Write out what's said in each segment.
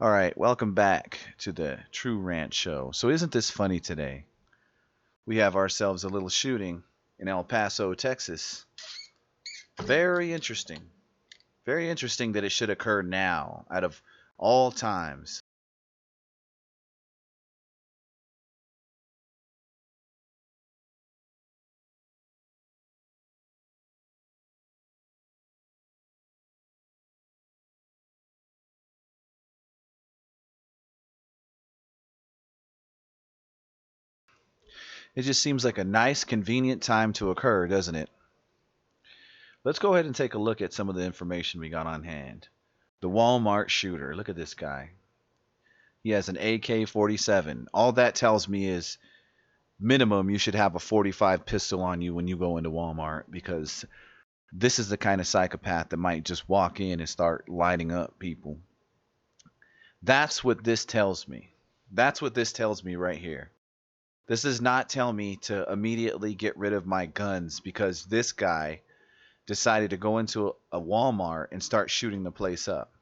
All right, welcome back to the True Rant Show. So, isn't this funny today? We have ourselves a little shooting in El Paso, Texas. Very interesting. Very interesting that it should occur now, out of all times. It just seems like a nice, convenient time to occur, doesn't it? Let's go ahead and take a look at some of the information we got on hand. The Walmart shooter. Look at this guy. He has an AK-47. All that tells me is minimum you should have a 45 pistol on you when you go into Walmart because this is the kind of psychopath that might just walk in and start lighting up people. That's what this tells me. That's what this tells me right here. This does not tell me to immediately get rid of my guns because this guy decided to go into a Walmart and start shooting the place up.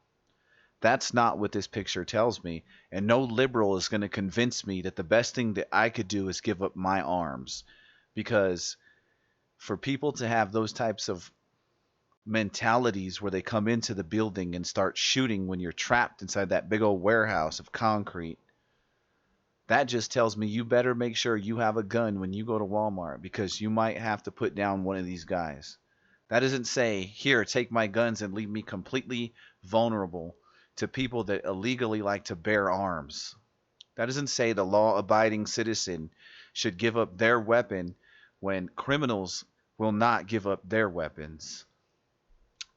That's not what this picture tells me, and no liberal is going to convince me that the best thing that I could do is give up my arms because for people to have those types of mentalities where they come into the building and start shooting when you're trapped inside that big old warehouse of concrete. That just tells me you better make sure you have a gun when you go to Walmart because you might have to put down one of these guys. That doesn't say, here, take my guns and leave me completely vulnerable to people that illegally like to bear arms. That doesn't say the law abiding citizen should give up their weapon when criminals will not give up their weapons.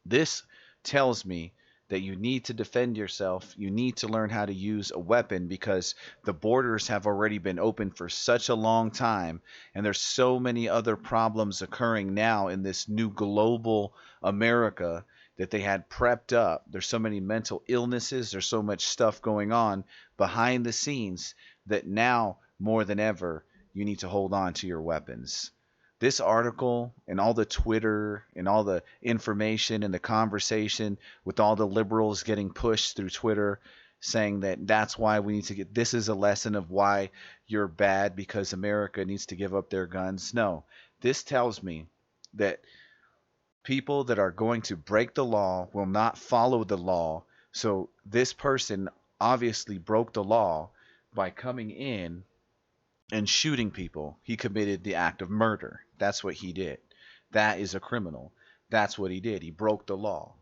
This tells me that you need to defend yourself. You need to learn how to use a weapon because the borders have already been open for such a long time, and there's so many other problems occurring now in this new global America that they had prepped up. There's so many mental illnesses, there's so much stuff going on behind the scenes that now more than ever you need to hold on to your weapons. This article and all the Twitter and all the information and the conversation with all the liberals getting pushed through Twitter saying that that's why we need to get this is a lesson of why you're bad because America needs to give up their guns. No, this tells me that people that are going to break the law will not follow the law. So this person obviously broke the law by coming in and shooting people. He committed the act of murder. That's what he did. That is a criminal. That's what he did. He broke the law.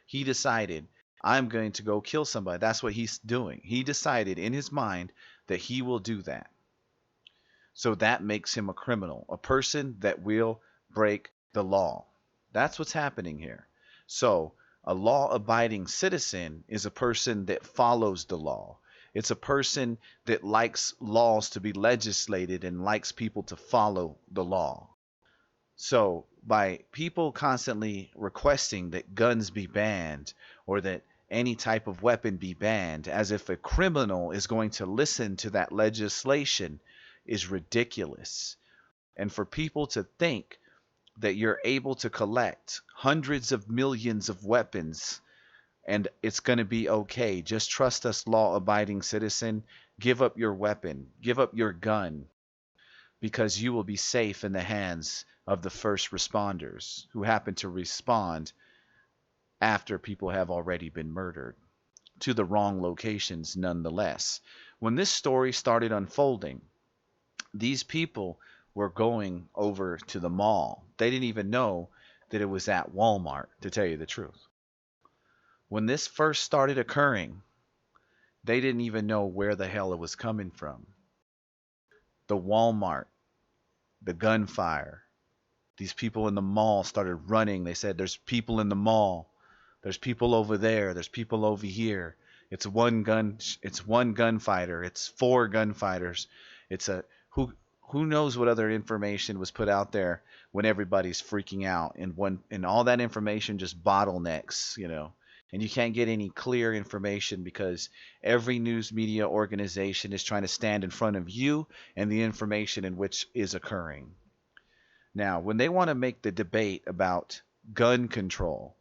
He decided, I'm going to go kill somebody. That's what he's doing. He decided in his mind that he will do that. So that makes him a criminal, a person that will break the law. That's what's happening here. So, a law abiding citizen is a person that follows the law. It's a person that likes laws to be legislated and likes people to follow the law. So, by people constantly requesting that guns be banned or that any type of weapon be banned, as if a criminal is going to listen to that legislation, is ridiculous. And for people to think that you're able to collect hundreds of millions of weapons and it's going to be okay. Just trust us, law abiding citizen. Give up your weapon, give up your gun, because you will be safe in the hands of the first responders who happen to respond after people have already been murdered to the wrong locations nonetheless. When this story started unfolding, these people were going over to the mall. They didn't even know that it was at Walmart, to tell you the truth. When this first started occurring, they didn't even know where the hell it was coming from. The Walmart, the gunfire, these people in the mall started running. They said, there's people in the mall. There's people over there. There's people over here. It's one gunfighter. It's four gunfighters. It's a who knows what other information was put out there when everybody's freaking out and all that information just bottlenecks, and you can't get any clear information because every news media organization is trying to stand in front of you and the information in which is occurring. Now, when they want to make the debate about gun control,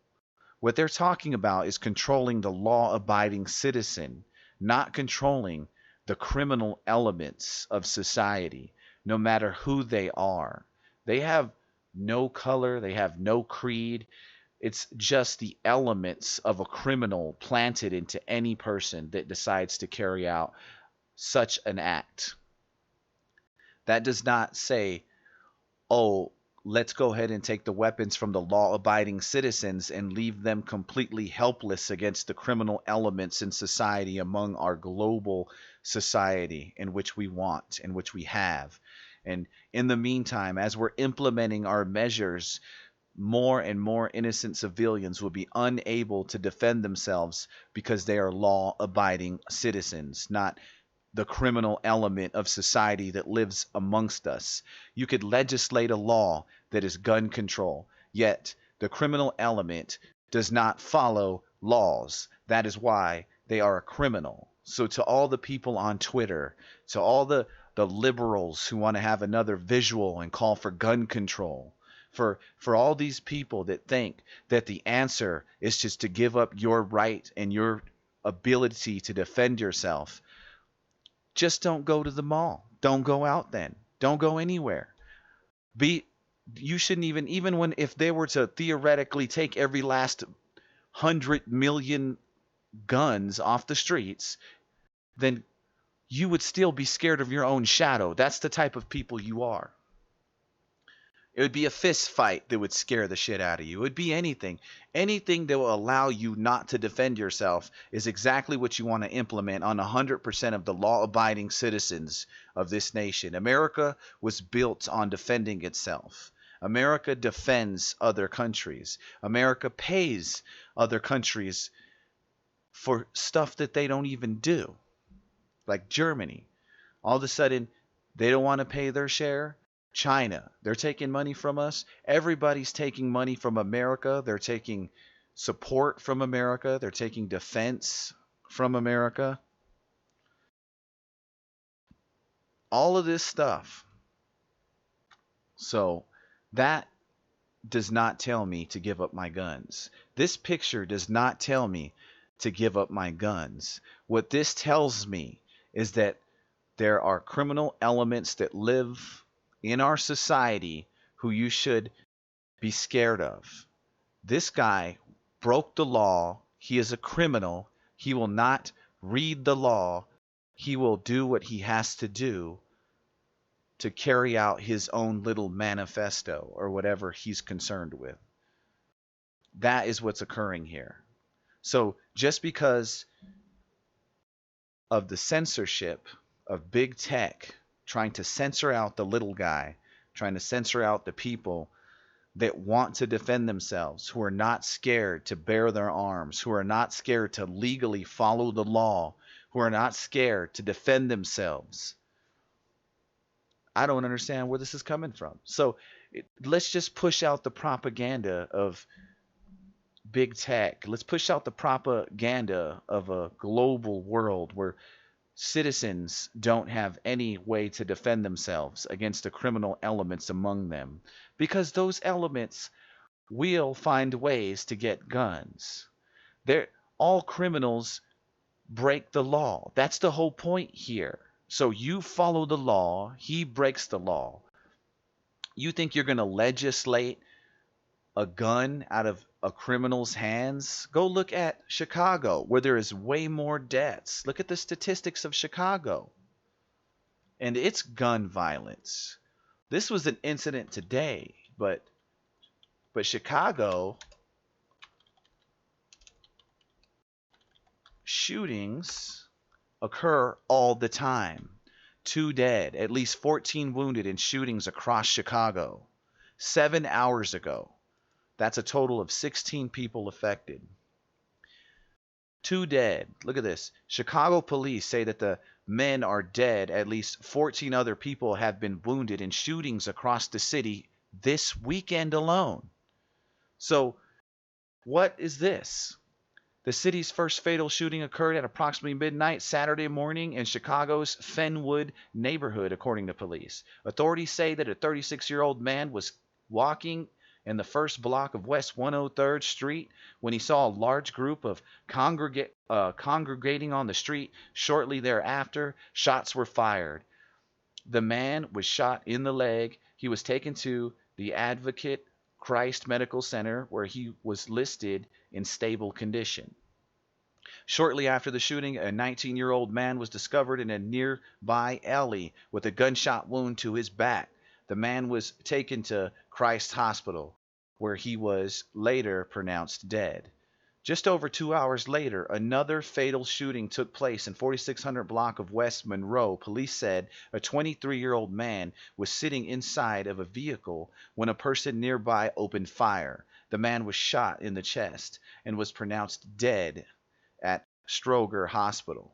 What they're talking about is controlling the law-abiding citizen, not controlling the criminal elements of society, no matter who they are. They have no color, they have no creed. It's just the elements of a criminal planted into any person that decides to carry out such an act. That does not say, oh, let's go ahead and take the weapons from the law-abiding citizens and leave them completely helpless against the criminal elements in society among our global society in which we want, in which we have. And in the meantime, as we're implementing our measures, more and more innocent civilians will be unable to defend themselves because they are law-abiding citizens, not the criminal element of society that lives amongst us. You could legislate a law that is gun control, yet the criminal element does not follow laws. That is why they are a criminal. So to all the people on Twitter, to all the liberals who want to have another visual and call for gun control, for all these people that think that the answer is just to give up your right and your ability to defend yourself, just don't go to the mall. Don't go out then. Don't go anywhere. Be You shouldn't even when if they were to theoretically take every last 100 million guns off the streets, then you would still be scared of your own shadow. That's the type of people you are. It would be a fist fight that would scare the shit out of you. It would be anything. Anything that will allow you not to defend yourself is exactly what you want to implement on 100% of the law-abiding citizens of this nation. America was built on defending itself. America defends other countries. America pays other countries for stuff that they don't even do. Like Germany. All of a sudden, they don't want to pay their share. China, they're taking money from us. Everybody's taking money from America. They're taking support from America. They're taking defense from America. All of this stuff. So that does not tell me to give up my guns. This picture does not tell me to give up my guns. What this tells me is that there are criminal elements that live in our society who you should be scared of. This guy broke the law. He is a criminal. He will not read the law. He will do what he has to do to carry out his own little manifesto or whatever he's concerned with. That is what's occurring here. So just because of the censorship of big tech trying to censor out the little guy, trying to censor out the people that want to defend themselves, who are not scared to bear their arms, who are not scared to legally follow the law, who are not scared to defend themselves. I don't understand where this is coming from. So let's just push out the propaganda of big tech. Let's push out the propaganda of a global world where citizens don't have any way to defend themselves against the criminal elements among them, because those elements will find ways to get guns. All criminals break the law. That's the whole point here. So you follow the law, he breaks the law. You think you're going to legislate a gun out of a criminal's hands? Go look at Chicago, where there is way more deaths. Look at the statistics of Chicago and its gun violence. This was an incident today, but Chicago shootings occur all the time. 2 dead, at least 14 wounded in shootings across Chicago. 7 hours ago. That's a total of 16 people affected. 2 dead. Look at this. Chicago police say that the men are dead. At least 14 other people have been wounded in shootings across the city this weekend alone. So, what is this? The city's first fatal shooting occurred at approximately midnight Saturday morning in Chicago's Fenwood neighborhood, according to police. Authorities say that a 36-year-old man was walking in the first block of West 103rd Street when he saw a large group of congregating on the street. Shortly thereafter, shots were fired. The man was shot in the leg. He was taken to the Advocate Christ Medical Center where he was listed in stable condition. Shortly after the shooting, a 19-year-old man was discovered in a nearby alley with a gunshot wound to his back. The man was taken to Christ Hospital, where he was later pronounced dead. Just over 2 hours later, another fatal shooting took place in 4600 block of West Monroe. Police said a 23-year-old man was sitting inside of a vehicle when a person nearby opened fire. The man was shot in the chest and was pronounced dead at Stroger Hospital.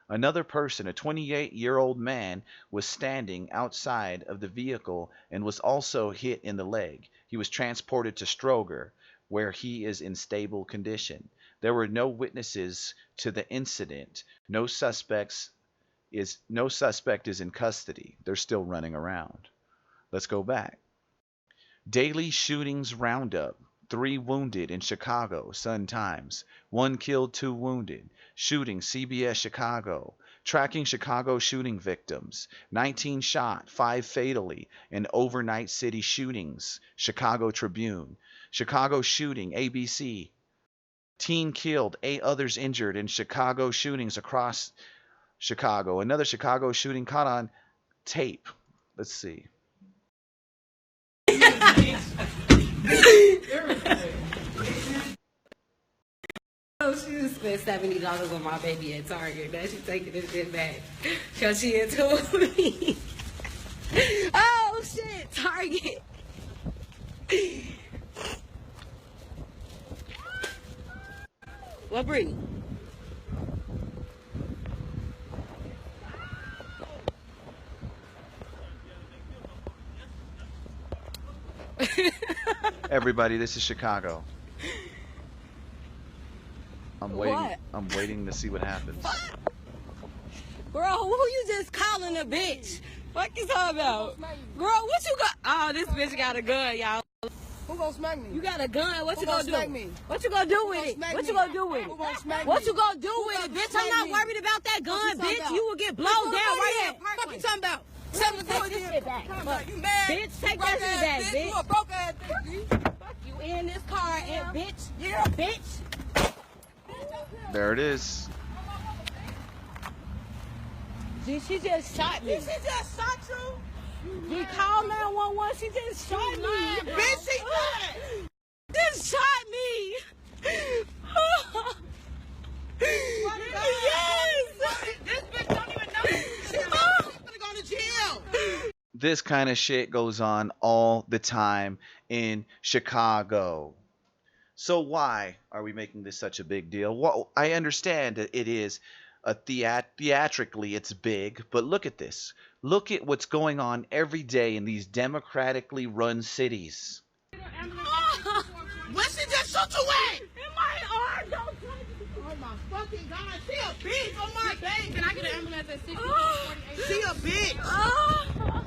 Another person, a 28-year-old man, was standing outside of the vehicle and was also hit in the leg. He was transported to Stroger, where he is in stable condition. There were no witnesses to the incident. No suspect is in custody. They're still running around. Let's go back. Daily shootings roundup. 3 wounded in Chicago, Sun-Times. 1 killed, 2 wounded. Shooting, CBS Chicago. Tracking Chicago shooting victims. 19 shot, 5 fatally in overnight city shootings. Chicago Tribune. Chicago shooting, ABC. Teen killed, 8 others injured in Chicago shootings across Chicago. Another Chicago shooting caught on tape. Let's see. Oh, she just spent $70 on my baby at Target. Now she's taking this shit back because she into me. Oh shit, Target. What breed? Everybody, this is Chicago. I'm waiting. What? I'm waiting to see what happens. Girl, who you just calling a bitch? What you talking about? Girl, what you got? Oh, this bitch got a gun, y'all. Who gonna smack me? You got a gun. What Who you gonna gonna smack do? me? What you gonna do with gonna it? smack What me? you gonna do with Who it? gonna smack What me? you gonna do Who with it, gonna bitch? smack I'm not me? worried about that gun, What you talking bitch. about? You will get blown down right here. Fuck you talking about? Tell me Take this shit back. You mad? Bitch, take You that broke shit ass back, bitch. bitch. You a broke ass bitch. Fuck you in this car, and bitch. Yeah. Bitch. There it is. She just shot me. She just shot you? He called 911. She just shot me. Bitch, she lied. Just shot me. Yes. This bitch don't even know. She's gonna go to jail. This kind of shit goes on all the time in Chicago. So why are we making this such a big deal? Well, I understand that it is a theatrically it's big, but look at this. Look at what's going on every day in these democratically run cities. Where she just shoot you at? In my arm, don't touch me. Oh my fucking God, she a bitch. Oh my baby. Can I get an ambulance at 60? She a bitch. Oh.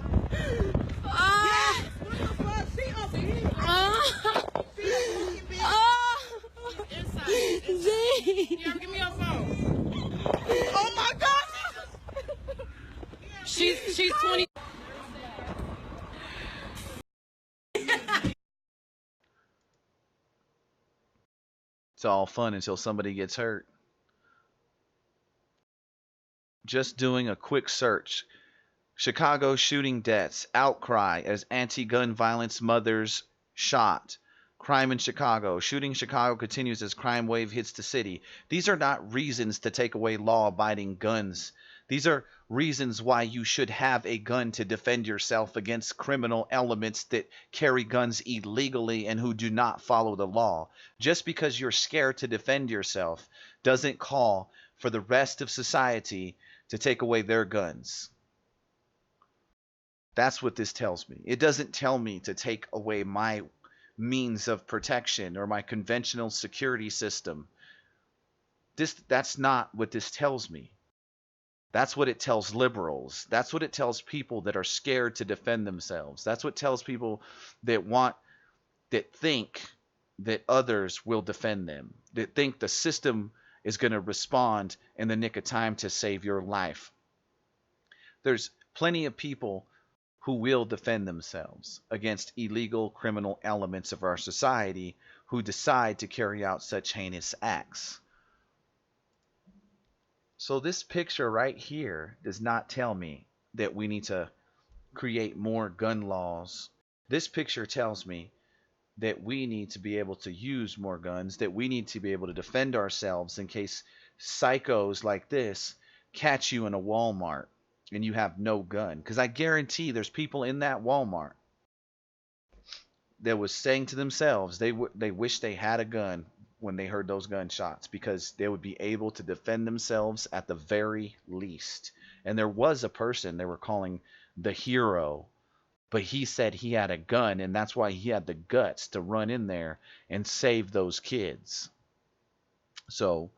Yes. What the fuck? She a bitch. Oh. She a fucking bitch. Oh. Inside. Gee. Yeah, give me your phone. Oh my God. She's 20. It's all fun until somebody gets hurt. Just doing a quick search. Chicago shooting deaths, outcry as anti-gun violence mothers shot. Crime in Chicago. Shooting Chicago continues as crime wave hits the city. These are not reasons to take away law-abiding guns. These are reasons why you should have a gun to defend yourself against criminal elements that carry guns illegally and who do not follow the law. Just because you're scared to defend yourself doesn't call for the rest of society to take away their guns. That's what this tells me. It doesn't tell me to take away my means of protection or my conventional security system. That's not what this tells me. That's what it tells liberals. That's what it tells people that are scared to defend themselves. That's what tells people that want that think that others will defend them, that think the system is going to respond in the nick of time to save your life. There's plenty of people who will defend themselves against illegal criminal elements of our society who decide to carry out such heinous acts. So this picture right here does not tell me that we need to create more gun laws. This picture tells me that we need to be able to use more guns, that we need to be able to defend ourselves in case psychos like this catch you in a Walmart and you have no gun. Because I guarantee there's people in that Walmart that was saying to themselves they wish they had a gun when they heard those gunshots, because they would be able to defend themselves at the very least. And there was a person they were calling the hero, but he said he had a gun, and that's why he had the guts to run in there and save those kids. So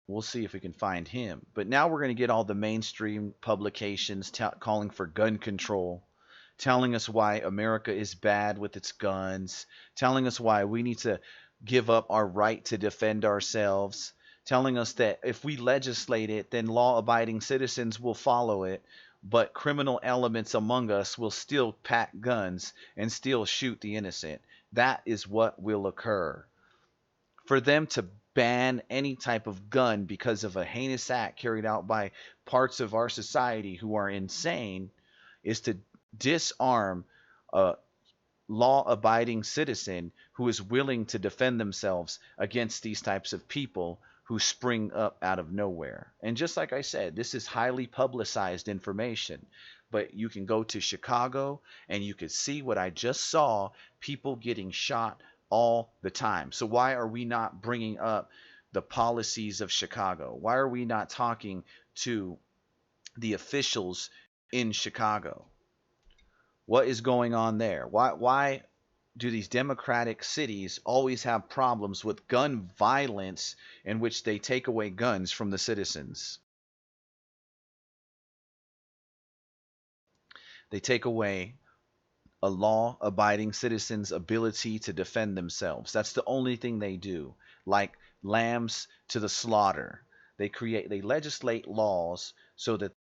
we'll see if we can find him. But now we're going to get all the mainstream publications calling for gun control, telling us why America is bad with its guns, telling us why we need to give up our right to defend ourselves, telling us that if we legislate it, then law abiding citizens will follow it, but criminal elements among us will still pack guns and still shoot the innocent. That is what will occur. For them to ban any type of gun because of a heinous act carried out by parts of our society who are insane is to disarm a law abiding citizen who is willing to defend themselves against these types of people who spring up out of nowhere. And just like I said, this is highly publicized information, but you can go to Chicago and you can see what I just saw, people getting shot all the time. So why are we not bringing up the policies of Chicago? Why are we not talking to the officials in Chicago? What is going on there? Why do these democratic cities always have problems with gun violence in which they take away guns from the citizens? They take away a law abiding citizen's ability to defend themselves. That's the only thing they do. Like lambs to the slaughter. They legislate laws so that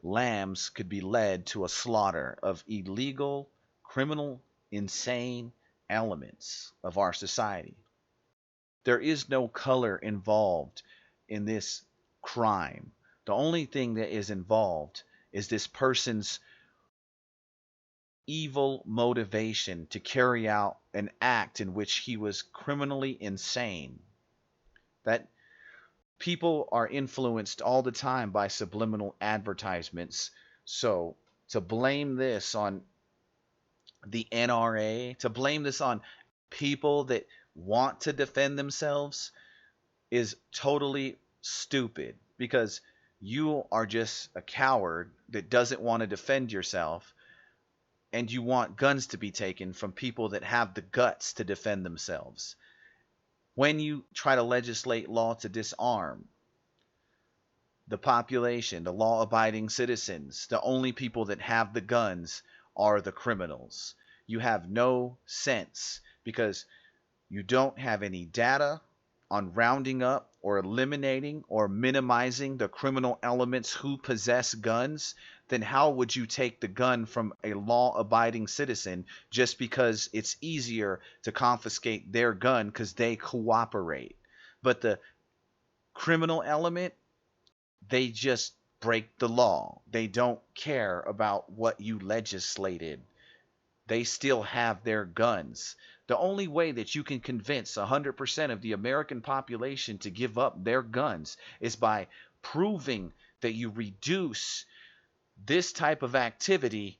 lambs could be led to a slaughter of illegal, criminal, insane elements of our society. There is no color involved in this crime. The only thing that is involved is this person's evil motivation to carry out an act in which he was criminally insane. That people are influenced all the time by subliminal advertisements. So to blame this on the NRA, to blame this on people that want to defend themselves is totally stupid, because you are just a coward that doesn't want to defend yourself, and you want guns to be taken from people that have the guts to defend themselves. When you try to legislate law to disarm the population, the law abiding citizens, the only people that have the guns are the criminals. You have no sense, because you don't have any data on rounding up or eliminating or minimizing the criminal elements who possess guns. Then how would you take the gun from a law-abiding citizen just because it's easier to confiscate their gun because they cooperate? But the criminal element, they just break the law. They don't care about what you legislated. They still have their guns. The only way that you can convince 100% of the American population to give up their guns is by proving that you reduce this type of activity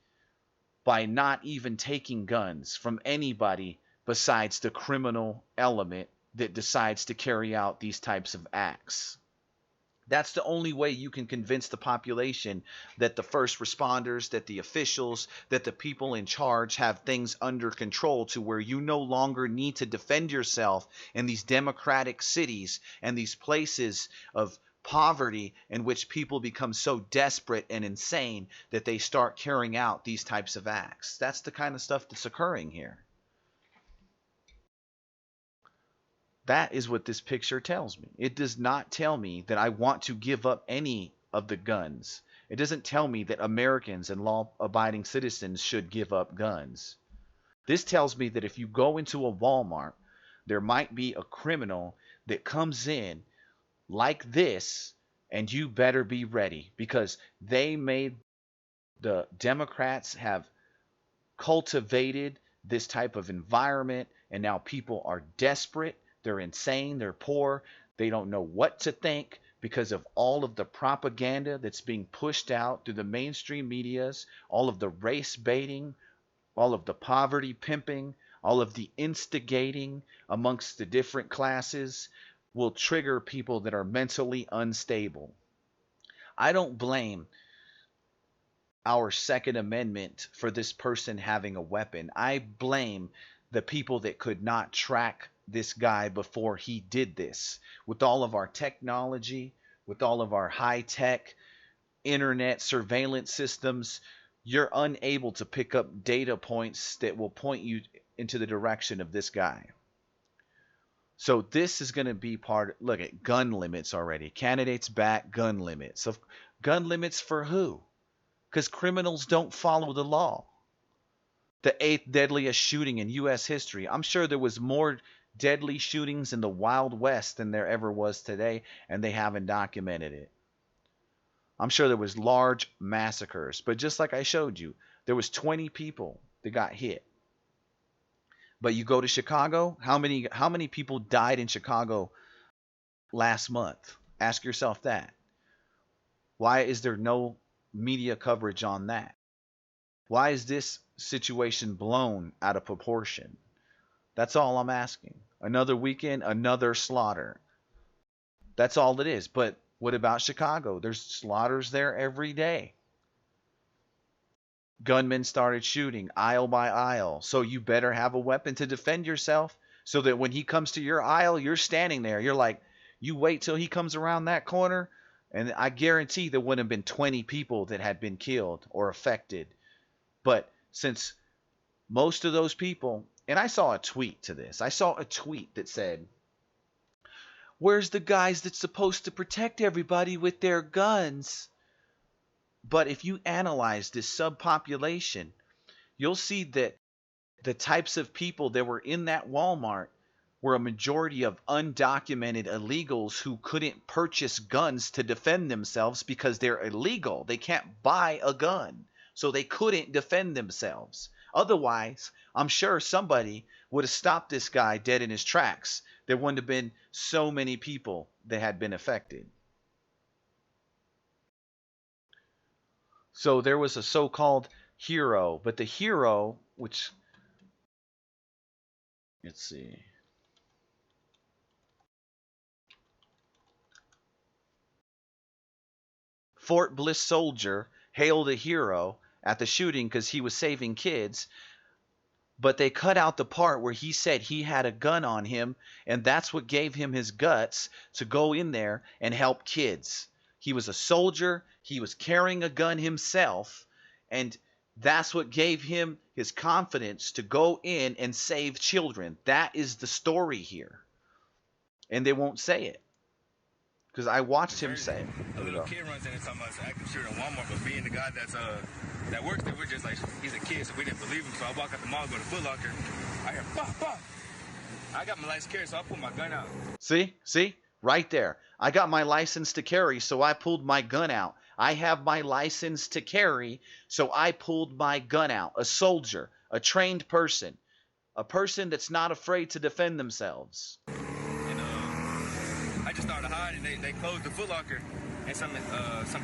by not even taking guns from anybody besides the criminal element that decides to carry out these types of acts. That's the only way you can convince the population that the first responders, that the officials, that the people in charge have things under control to where you no longer need to defend yourself in these democratic cities and these places of poverty in which people become so desperate and insane that they start carrying out these types of acts. That's the kind of stuff that's occurring here. That is what this picture tells me. It does not tell me that I want to give up any of the guns. It doesn't tell me that Americans and law abiding citizens should give up guns. This tells me that if you go into a Walmart, there might be a criminal that comes in like this, and you better be ready because the Democrats have cultivated this type of environment, and now people are desperate, they're insane, they're poor, they don't know what to think because of all of the propaganda that's being pushed out through the mainstream medias, all of the race baiting, all of the poverty pimping, all of the instigating amongst the different classes will trigger people that are mentally unstable. I don't blame our Second Amendment for this person having a weapon. I blame the people that could not track this guy before he did this. With all of our technology, with all of our high tech internet surveillance systems, you're unable to pick up data points that will point you into the direction of this guy. So this is going to be part. Look at gun limits already. Candidates back gun limits. So gun limits for who? Because criminals don't follow the law. The eighth deadliest shooting in U.S. history. I'm sure there was more deadly shootings in the Wild West than there ever was today, and they haven't documented it. I'm sure there was large massacres, but just like I showed you, there was 20 people that got hit. But you go to Chicago, how many people died in Chicago last month? Ask yourself that. Why is there no media coverage on that? Why is this situation blown out of proportion? That's all I'm asking. Another weekend, another slaughter. That's all it is. But what about Chicago? There's slaughters there every day. Gunmen started shooting aisle by aisle. So you better have a weapon to defend yourself so that when he comes to your aisle, you're standing there. You're like, you wait till he comes around that corner, and I guarantee there wouldn't have been 20 people that had been killed or affected. But since most of those people, and I saw a tweet to this, I saw a tweet that said, where's the guys that's supposed to protect everybody with their guns? But if you analyze this subpopulation, you'll see that the types of people that were in that Walmart were a majority of undocumented illegals who couldn't purchase guns to defend themselves because they're illegal. They can't buy a gun, so they couldn't defend themselves. Otherwise, I'm sure somebody would have stopped this guy dead in his tracks. There wouldn't have been so many people that had been affected. So there was a so-called hero, but the hero, which, let's see, Fort Bliss soldier hailed a hero at the shooting because he was saving kids, but they cut out the part where he said he had a gun on him, and that's what gave him his guts to go in there and help kids. He was a soldier, he was carrying a gun himself, and that's what gave him his confidence to go in and save children. That is the story here. And they won't say it. Because I watched him say it. A little kid runs in and talking about active shooter in Walmart, but being the guy that works there, we're just like, he's a kid, so we didn't believe him. So I walk out the mall, go to Foot Locker, I hear pop, pop. I got my license carry, so I pull my gun out. See? Right there. I got my license to carry, so I pulled my gun out. I have my license to carry, so I pulled my gun out. A soldier, a trained person, a person that's not afraid to defend themselves. And I just started hiding. They closed the Foot Locker, and some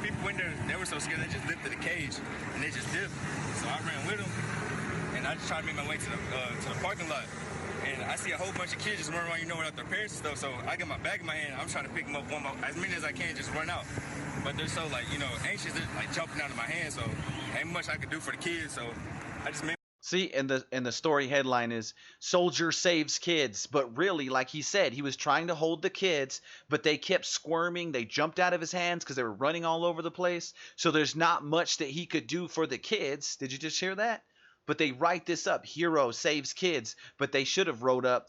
people in there, they were so scared they just lifted the cage and they just dipped. So I ran with them, and I just tried to make my way to the parking lot. And I see a whole bunch of kids just running around, without their parents and stuff. So I got my bag in my hand. I'm trying to pick them up one by as many as I can, just run out. But they're so anxious, they're like jumping out of my hand. So ain't much I could do for the kids. So I just made. See, and the story headline is Soldier Saves Kids. But really, like he said, he was trying to hold the kids, but they kept squirming. They jumped out of his hands because they were running all over the place. So there's not much that he could do for the kids. Did you just hear that? But they write this up, hero saves kids. But they should have wrote up,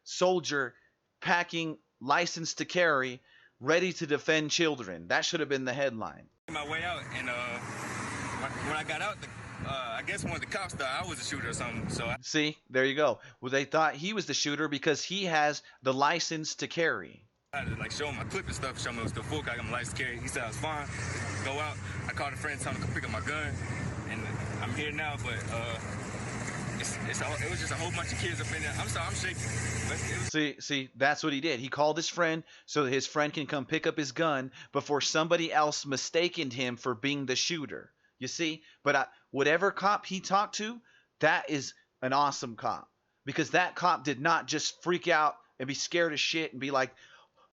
soldier packing, licensed to carry, ready to defend children. That should have been the headline. My way out, and when I got out, I guess one of the cops thought I was a shooter or something. So See, there you go. Well, they thought he was the shooter because he has the license to carry. I had to like show him my clip and stuff, show him it was the full. I got my license to carry. He said I was fine. Go out. I called a friend, told him to come pick up my gun, and I'm here now. But it was just a whole bunch of kids up in there. I'm sorry, I'm shaking. See, that's what he did. He called his friend so that his friend can come pick up his gun before somebody else mistaken him for being the shooter. You see? But whatever cop he talked to, that is an awesome cop. Because that cop did not just freak out and be scared as shit and be like,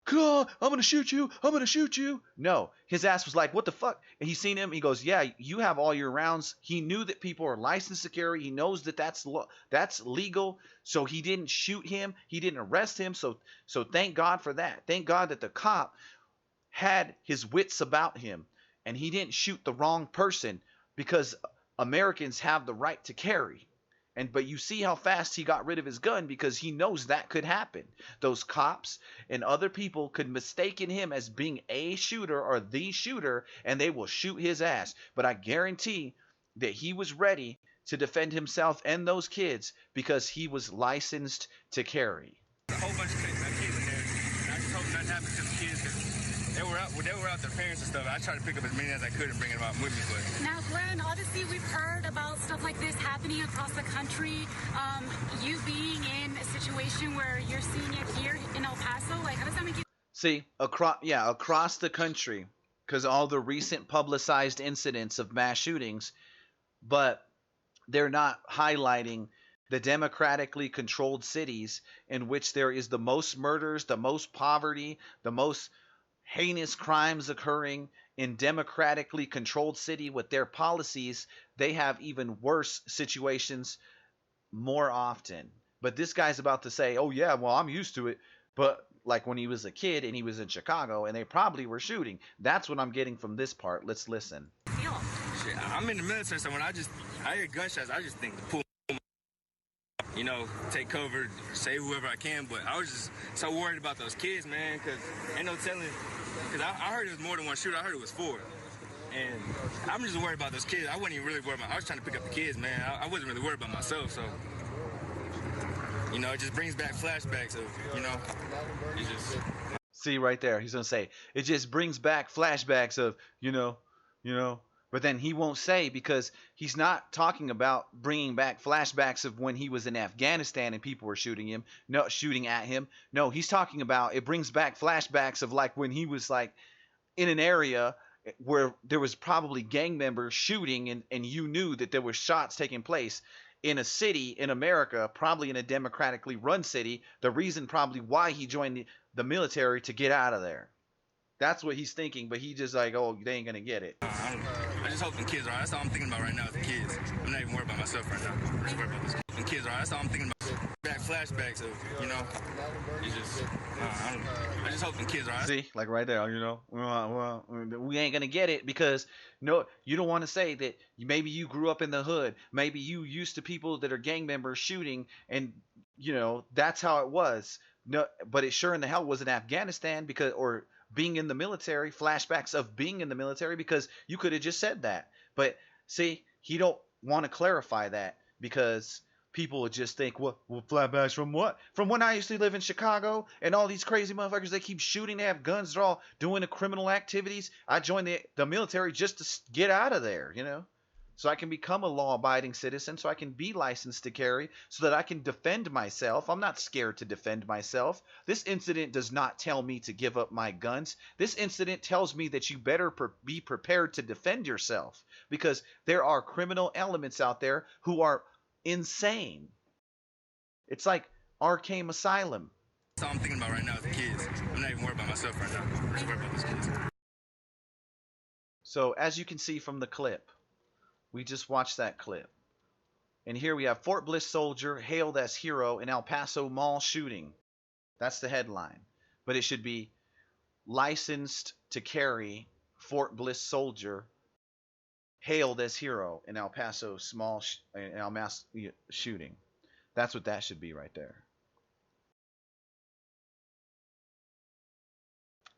God, I'm going to shoot you. I'm going to shoot you. No, his ass was like, what the fuck? And he seen him. He goes, yeah, you have all your rounds. He knew that people are licensed to carry. He knows that that's legal. So he didn't shoot him. He didn't arrest him. So thank God for that. Thank God that the cop had his wits about him and he didn't shoot the wrong person, because Americans have the right to carry. But you see how fast he got rid of his gun, because he knows that could happen. Those cops and other people could mistaken him as being a shooter or the shooter, and they will shoot his ass. But I guarantee that he was ready to defend himself and those kids because he was licensed to carry. A whole bunch of kids in there. And I just hope nothing happens to the kids, because they were out their parents and stuff. I tried to pick up as many as I could and bring them out with me. But now, Glenn, obviously we've heard about stuff like this happening across the country. You being in a situation where you're seeing it here in El Paso, like, how does that make you? See, across the country, because all the recent publicized incidents of mass shootings, but they're not highlighting the democratically controlled cities in which there is the most murders, the most poverty, the most heinous crimes occurring. In democratically controlled city with their policies, they have even worse situations more often. But this guy's about to say, oh yeah, well, I'm used to it. But like when he was a kid and he was in Chicago and they probably were shooting. That's what I'm getting from this part. Let's listen. Shit, I'm in the military, so when I hear gunshots, I just think to pull, take cover, save whoever I can. But I was just so worried about those kids, man, because ain't no telling. Because I heard it was more than one shooter. I heard it was 4. And I'm just worried about those kids. I wasn't even really worried about. I was trying to pick up the kids, man. I wasn't really worried about myself. So, it just brings back flashbacks of, it just. See right there, he's gonna say it just brings back flashbacks of, But then he won't say, because he's not talking about bringing back flashbacks of when he was in Afghanistan and people were shooting at him. No, he's talking about it brings back flashbacks of like when he was like in an area where there was probably gang members shooting, and you knew that there were shots taking place in a city in America, probably in a democratically run city. The reason probably why he joined the military, to get out of there. That's what he's thinking, but he just like, oh, they ain't gonna get it. I just hope the kids are all right. That's all I'm thinking about right now is the kids. I'm not even worried about myself right now. I'm just worried about those kids. The kids are all right. That's all I'm thinking about. Back flashbacks of, it's just, I just hope the kids are all right. See, like right there, we ain't gonna get it, because no, you don't want to say that maybe you grew up in the hood, maybe you used to people that are gang members shooting, and that's how it was. No, but it sure in the hell was in Afghanistan, because or being in the military, flashbacks of being in the military, because you could have just said that. But see, he don't want to clarify that, because people would just think, well, flashbacks from what? From when I used to live in Chicago, and all these crazy motherfuckers, they keep shooting, they have guns, they're all doing the criminal activities. I joined the military just to get out of there, so I can become a law-abiding citizen, so I can be licensed to carry, so that I can defend myself. I'm not scared to defend myself. This incident does not tell me to give up my guns. This incident tells me that you better be prepared to defend yourself, because there are criminal elements out there who are insane. It's like Arkham Asylum. That's all I'm thinking about right now is the kids. I'm not even worried about myself right now. I'm just worried about those kids. So as you can see from the clip, we just watched that clip. And here we have Fort Bliss soldier hailed as hero in El Paso mall shooting. That's the headline. But it should be licensed to carry Fort Bliss soldier hailed as hero in El Paso mass shooting. That's what that should be right there.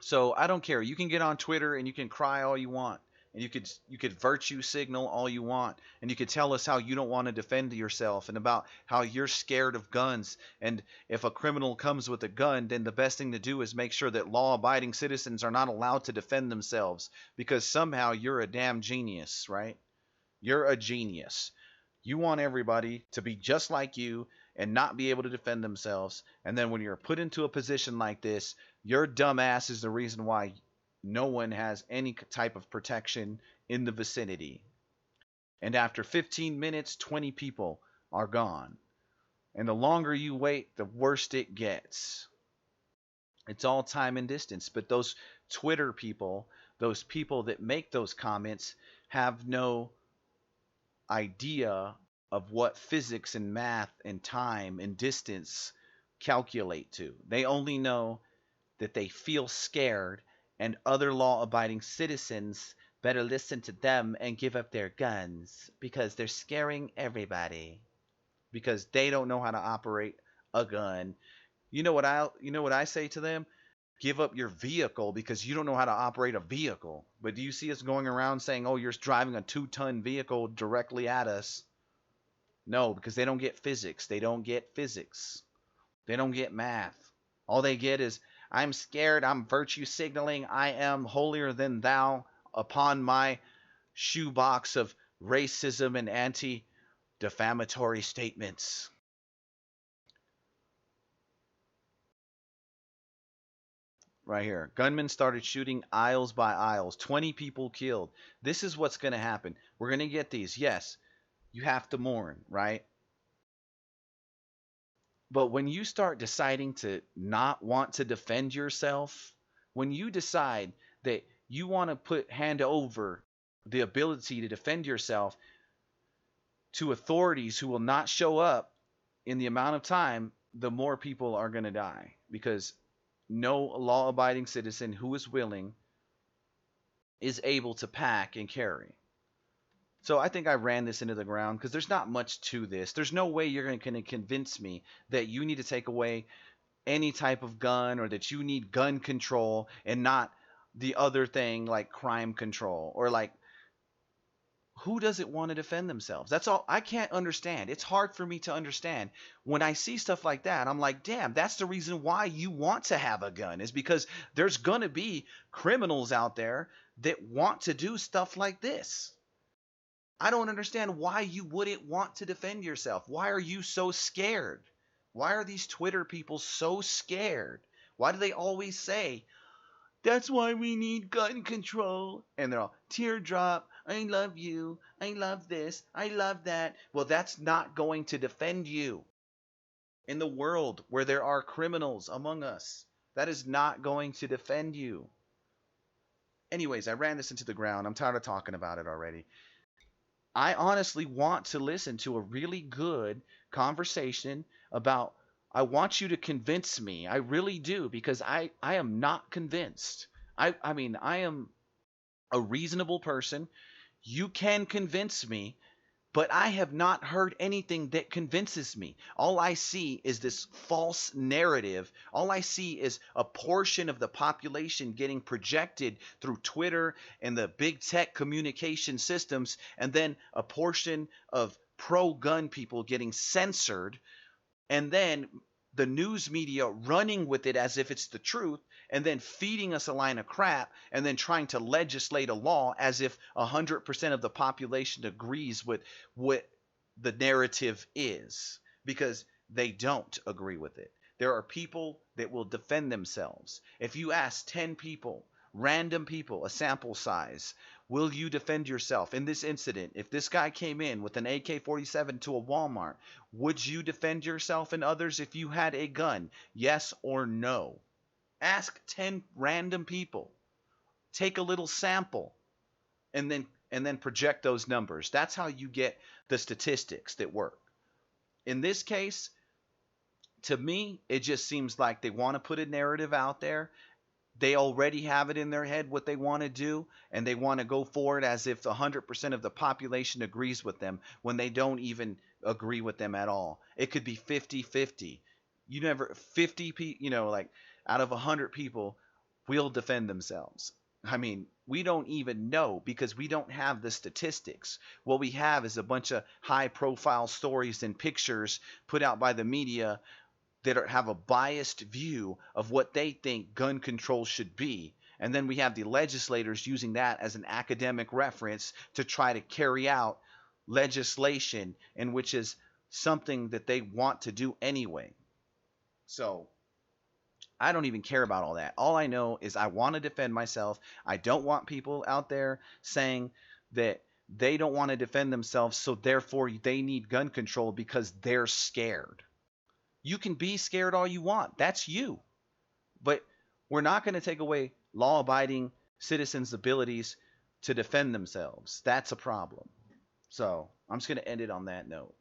So I don't care. You can get on Twitter and you can cry all you want. And you could virtue signal all you want, and you could tell us how you don't want to defend yourself and about how you're scared of guns. And if a criminal comes with a gun, then the best thing to do is make sure that law-abiding citizens are not allowed to defend themselves, because somehow you're a damn genius, right? You're a genius. You want everybody to be just like you and not be able to defend themselves. And then when you're put into a position like this, your dumb ass is the reason why no one has any type of protection in the vicinity. And after 15 minutes, 20 people are gone. And the longer you wait, the worse it gets. It's all time and distance. But those Twitter people, those people that make those comments, have no idea of what physics and math and time and distance calculate to. They only know that they feel scared, and other law abiding citizens better listen to them and give up their guns because they're scaring everybody because they don't know how to operate a gun. You know what I say to them? Give up your vehicle because you don't know how to operate a vehicle. But do you see us going around saying, "Oh, you're driving a 2-ton vehicle directly at us"? No, because they don't get physics. They don't get physics. They don't get math. All they get is, "I'm scared, I'm virtue signaling, I am holier than thou upon my shoebox of racism and anti-defamatory statements." Right here. Gunmen started shooting aisles by aisles. 20 people killed. This is what's going to happen. We're going to get these. Yes, you have to mourn, right? But when you start deciding to not want to defend yourself, when you decide that you want to hand over the ability to defend yourself to authorities who will not show up in the amount of time, the more people are going to die, because no law-abiding citizen who is willing is able to pack and carry. So I think I ran this into the ground because there's not much to this. There's no way you're going to convince me that you need to take away any type of gun, or that you need gun control and not the other thing like crime control, or like, who doesn't want to defend themselves? That's all I can't understand. It's hard for me to understand when I see stuff like that. I'm like, damn, that's the reason why you want to have a gun, is because there's going to be criminals out there that want to do stuff like this. I don't understand why you wouldn't want to defend yourself. Why are you so scared? Why are these Twitter people so scared? Why do they always say, "That's why we need gun control"? And they're all, "Teardrop, I love you. I love this. I love that." Well, that's not going to defend you. In the world where there are criminals among us, that is not going to defend you. Anyways, I ran this into the ground. I'm tired of talking about it already. I honestly want to listen to a really good conversation about, I want you to convince me. I really do, because I am not convinced. I mean, I am a reasonable person. You can convince me, but I have not heard anything that convinces me. All I see is this false narrative. All I see is a portion of the population getting projected through Twitter and the big tech communication systems, and then a portion of pro-gun people getting censored, and then the news media running with it as if it's the truth, and then feeding us a line of crap, and then trying to legislate a law as if 100% of the population agrees with what the narrative is, because they don't agree with it. There are people that will defend themselves. If you ask 10 people, random people, a sample size, will you defend yourself in this incident? If this guy came in with an AK-47 to a Walmart, would you defend yourself and others if you had a gun? Yes or no? Ask 10 random people. Take a little sample and then project those numbers. That's how you get the statistics that work. In this case, to me, it just seems like they want to put a narrative out there. They already have it in their head what they want to do, and they want to go forward as if 100% of the population agrees with them when they don't even agree with them at all. It could be 50-50. You never 50 people, like out of 100 people, will defend themselves. I mean, we don't even know because we don't have the statistics. What we have is a bunch of high profile stories and pictures put out by the media that have a biased view of what they think gun control should be. And then we have the legislators using that as an academic reference to try to carry out legislation in which is something that they want to do anyway. So I don't even care about all that. All I know is I want to defend myself. I don't want people out there saying that they don't want to defend themselves, so therefore they need gun control because they're scared. You can be scared all you want. That's you. But we're not going to take away law abiding citizens' abilities to defend themselves. That's a problem. So I'm just going to end it on that note.